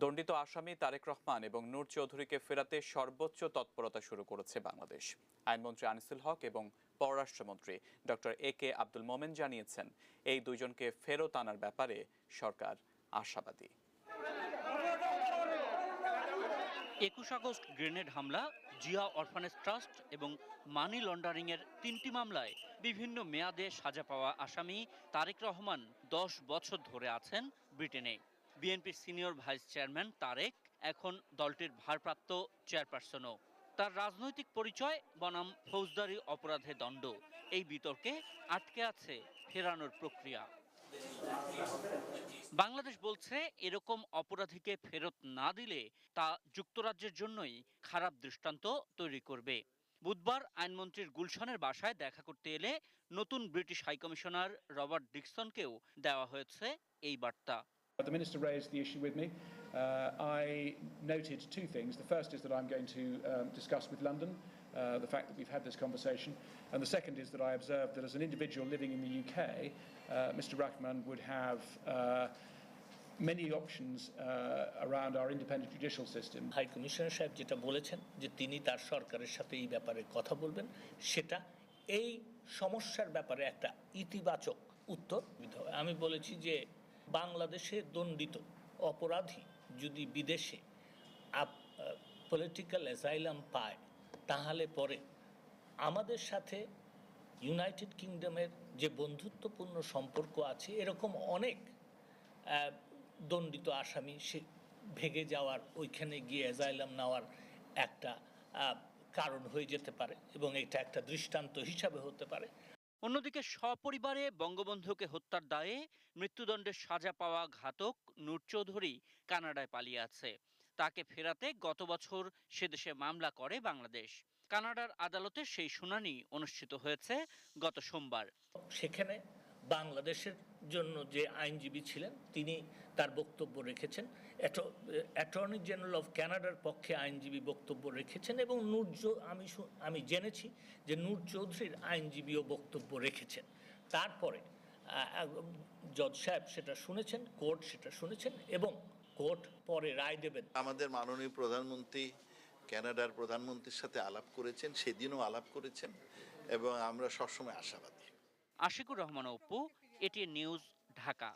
দণ্ডিত আসামি তারেক রহমান এবং নূর চৌধুরীকে ফেরাতে সর্বোচ্চ তৎপরতা শুরু করেছে বাংলাদেশ। আইনমন্ত্রী আনিসুল হক এবং পররাষ্ট্রমন্ত্রী ডক্টর এ.কে আব্দুল মোমেন জানিয়েছেন, এই দুইজনকে ফেরত আনার ব্যাপারে সরকার আশাবাদী। ২১ আগস্ট গ্রেনেড হামলা, জিয়া অরফানেজ ট্রাস্ট এবং মানি লন্ডারিংয়ের ৩টি মামলায় বিভিন্ন মেয়াদে সাজা পাওয়া আসামি তারেক রহমান ১০ বছর ধরে আছেন ব্রিটেনে। বিএনপির সিনিয়র ভাইস চেয়ারম্যান তারেক এখন দলটির ভারপ্রাপ্ত চেয়ারপারসনও। তার রাজনৈতিক পরিচয় বনাম ফৌজদারি অপরাধে দণ্ড, এই বিতর্কে আটকে আছে ফেরানোর প্রক্রিয়া। বাংলাদেশ বলছে, এরকম অপরাধীকে ফেরত না দিলে তা যুক্তরাজ্যের জন্যই খারাপ দৃষ্টান্ত তৈরি করবে। বুধবার আইনমন্ত্রীর গুলশানের বাসায় দেখা করতে এলে নতুন ব্রিটিশ হাইকমিশনার রবার্ট ডিকসনকেও দেওয়া হয়েছে এই বার্তা। The Minister raised the issue with me. I noted two things. The first is that I'm going to discuss with London the fact that we've had this conversation. And the second is that I observed that as an individual living in the UK, Mr. Rahman would have many options around our independent judicial system. High commissioner সাহেব যেটা বলেছেন যে তিনি তার সরকারের সাথে এই ব্যাপারে কথা বলবেন, সেটা এই সমস্যার ব্যাপারে একটা ইতিবাচক উত্তর। আমি বলেছি যে বাংলাদেশে দণ্ডিত অপরাধী যদি বিদেশে পলিটিক্যাল অ্যাসাইলাম পায়, তাহলে পরে আমাদের সাথে ইউনাইটেড কিংডমের যে বন্ধুত্বপূর্ণ সম্পর্ক আছে, এরকম অনেক দণ্ডিত আসামি সে ভেগে যাওয়ার, ওইখানে গিয়ে অ্যাসাইলাম নেওয়ার একটা কারণ হয়ে যেতে পারে এবং এটা একটা দৃষ্টান্ত হিসাবে হতে পারে। অন্যদিকে সপরিবারে বঙ্গবন্ধুকে হত্যার দায়ে মৃত্যুদণ্ডের সাজা পাওয়া ঘাতক নূর চৌধুরী কানাডায় পালিয়ে আছে। তাকে ফেরাতে গত বছর সেদেশে মামলা করে বাংলাদেশ। কানাডার আদালতে সেই শুনানি অনুষ্ঠিত হয়েছে গত সোমবার। সেখানে বাংলাদেশের জন্য যে আইনজীবী ছিলেন তিনি তার বক্তব্য রেখেছেন, অ্যাটর্নি জেনারেল অফ ক্যানাডার পক্ষে আইনজীবী বক্তব্য রেখেছেন এবং আমি জেনেছি যে নূর চৌধুরীর আইনজীবীও বক্তব্য রেখেছেন। তারপরে জজ সাহেব সেটা শুনেছেন, কোর্ট সেটা শুনেছেন এবং কোর্ট পরে রায় দেবেন। আমাদের মাননীয় প্রধানমন্ত্রী কানাডার প্রধানমন্ত্রীর সাথে আলাপ করেছেন, সেদিনও আলাপ করেছেন এবং আমরা সবসময় আশাবাদী। Ashikur Rahman Apu, ATN news, Dhaka.